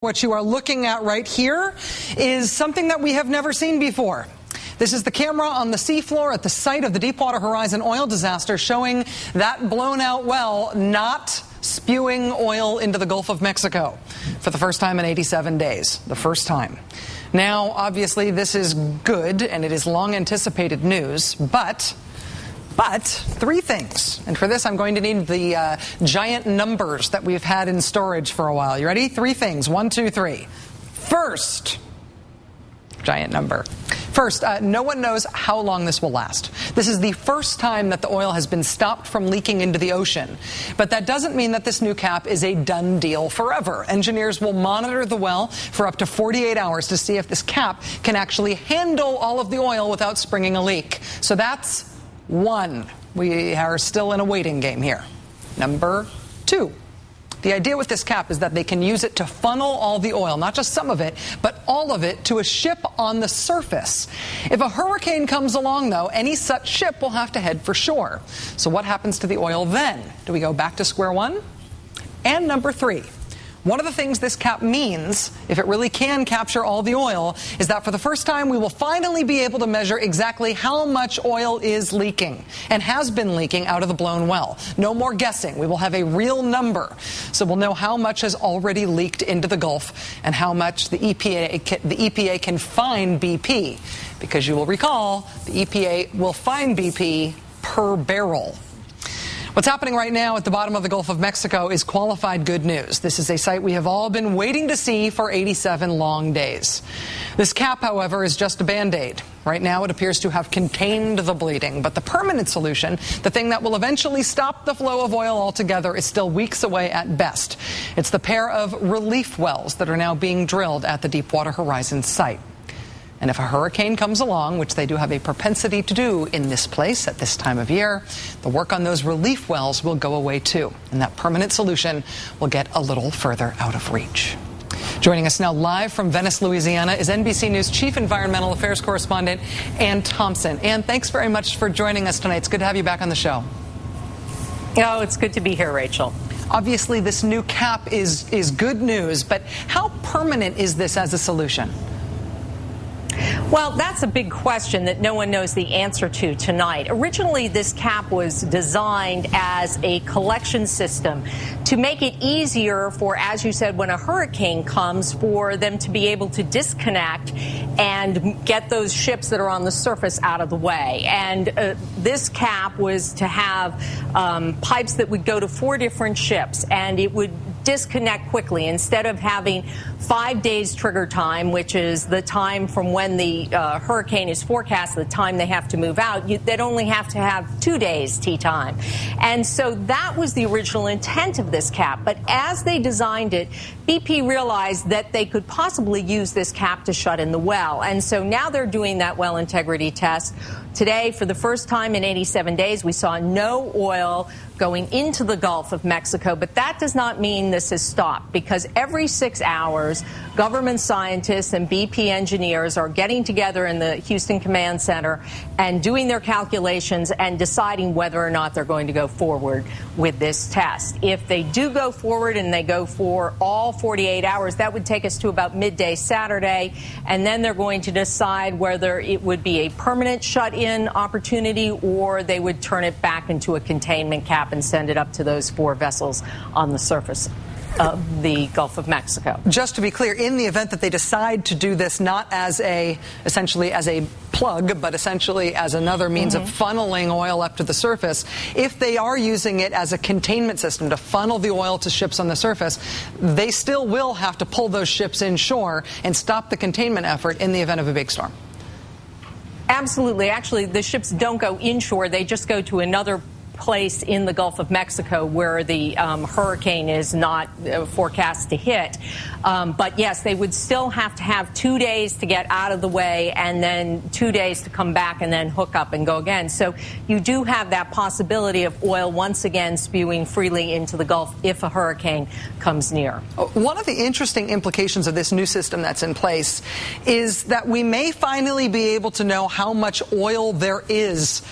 What you are looking at right here is something that we have never seen before. This is the camera on the seafloor at the site of the Deepwater Horizon oil disaster showing that blown out well not spewing oil into the Gulf of Mexico for the first time in 87 days. The first time. Now, obviously, this is good and it is long anticipated news, but three things. And for this, I'm going to need the giant numbers that we've had in storage for a while. You ready? Three things. 1, 2, 3. First, giant number. First, no one knows how long this will last. This is the first time that the oil has been stopped from leaking into the ocean. But that doesn't mean that this new cap is a done deal forever. Engineers will monitor the well for up to 48 hours to see if this cap can actually handle all of the oil without springing a leak. So that's one. We are still in a waiting game here. Number two. The idea with this cap is that they can use it to funnel all the oil, not just some of it, but all of it to a ship on the surface. If a hurricane comes along, though, any such ship will have to head for shore. So what happens to the oil then? Do we go back to square one? And number three. One of the things this cap means, if it really can capture all the oil, is that for the first time we will finally be able to measure exactly how much oil is leaking and has been leaking out of the blown well. No more guessing. We will have a real number. So we'll know how much has already leaked into the Gulf and how much the EPA can fine BP. Because you will recall, the EPA will fine BP per barrel. What's happening right now at the bottom of the Gulf of Mexico is qualified good news. This is a sight we have all been waiting to see for 87 long days. This cap, however, is just a Band-Aid. Right now it appears to have contained the bleeding, but the permanent solution, the thing that will eventually stop the flow of oil altogether, is still weeks away at best. It's the pair of relief wells that are now being drilled at the Deepwater Horizon site. And if a hurricane comes along, which they do have a propensity to do in this place at this time of year, the work on those relief wells will go away too. And that permanent solution will get a little further out of reach. Joining us now live from Venice, Louisiana is NBC News Chief Environmental Affairs Correspondent Ann Thompson. Ann, thanks very much for joining us tonight. It's good to have you back on the show. Oh, it's good to be here, Rachel. Obviously, this new cap is good news, but how permanent is this as a solution? Well, that's a big question that no one knows the answer to tonight. Originally, this cap was designed as a collection system to make it easier for, as you said, when a hurricane comes, for them to be able to disconnect and get those ships that are on the surface out of the way. And this cap was to have pipes that would go to 4 different ships, and it would disconnect quickly. Instead of having 5 days trigger time, which is the time from when the hurricane is forecast, the time they have to move out, they'd only have to have 2 days tea time. And so that was the original intent of this cap. But as they designed it, BP realized that they could possibly use this cap to shut in the well. And so now they're doing that well integrity test. Today, for the first time in 87 days, we saw no oil going into the Gulf of Mexico. But that does not mean this has stopped, because every 6 hours, government scientists and BP engineers are getting together in the Houston Command Center and doing their calculations and deciding whether or not they're going to go forward with this test. If they do go forward and they go for all 48 hours, that would take us to about midday Saturday, and then they're going to decide whether it would be a permanent shut-in opportunity or they would turn it back into a containment cap and send it up to those 4 vessels on the surface of the Gulf of Mexico. Just to be clear, in the event that they decide to do this not as essentially as a plug, but essentially as another means of funneling oil up to the surface, if they are using it as a containment system to funnel the oil to ships on the surface, they still will have to pull those ships inshore and stop the containment effort in the event of a big storm. Absolutely. Actually, the ships don't go inshore. They just go to another place in the Gulf of Mexico where the hurricane is not forecast to hit. But yes, they would still have to have 2 days to get out of the way and then 2 days to come back and then hook up and go again. So you do have that possibility of oil once again spewing freely into the Gulf if a hurricane comes near. One of the interesting implications of this new system that's in place is that we may finally be able to know how much oil there is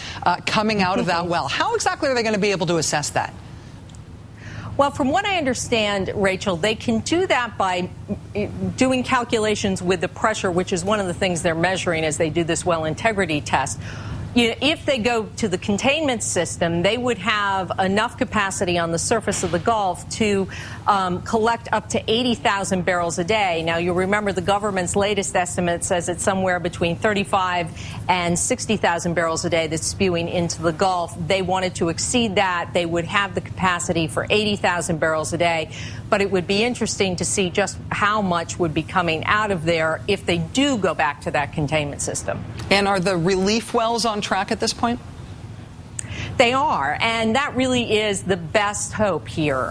coming out of that well. How exactly are they going to be able to assess that? Well, from what I understand, Rachel, they can do that by doing calculations with the pressure, which is one of the things they're measuring as they do this well integrity test. If they go to the containment system, they would have enough capacity on the surface of the Gulf to collect up to 80,000 barrels a day. Now, you'll remember the government's latest estimate says it's somewhere between 35 and 60,000 barrels a day that's spewing into the Gulf. They wanted to exceed that. They would have the capacity for 80,000 barrels a day. But it would be interesting to see just how much would be coming out of there if they do go back to that containment system. And are the relief wells on track at this point? They are, and that really is the best hope here.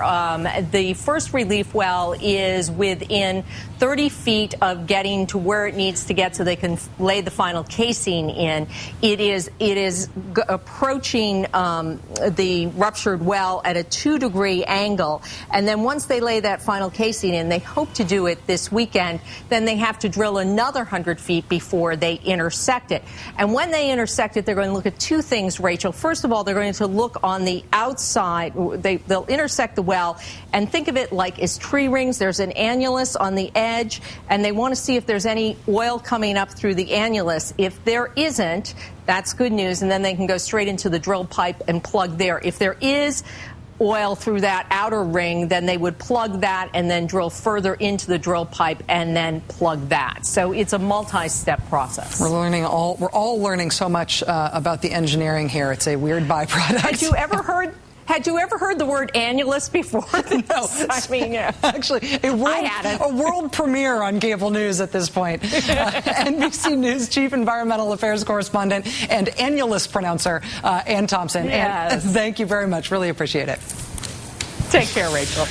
The first relief well is within 30 feet of getting to where it needs to get so they can lay the final casing in. It is approaching the ruptured well at a 2-degree angle, and then once they lay that final casing in, they hope to do it this weekend. Then they have to drill another 100 feet before they intersect it. And when they intersect it, they're going to look at two things, Rachel. First of all, they're going to look on the outside. They'll intersect the well and think of it like as tree rings. There's an annulus on the edge, and they want to see if there's any oil coming up through the annulus. If there isn't, that's good news, and then they can go straight into the drill pipe and plug there. If there is oil through that outer ring, then they would plug that and then drill further into the drill pipe and then plug that. So it's a multi-step process. We're all learning so much about the engineering here. It's a weird byproduct. Had you ever heard the word annulus before? No. I mean, yeah. Actually, a world premiere on cable news at this point. NBC News Chief Environmental Affairs Correspondent and annulus pronouncer, Ann Thompson. Yes. And thank you very much. Really appreciate it. Take care, Rachel.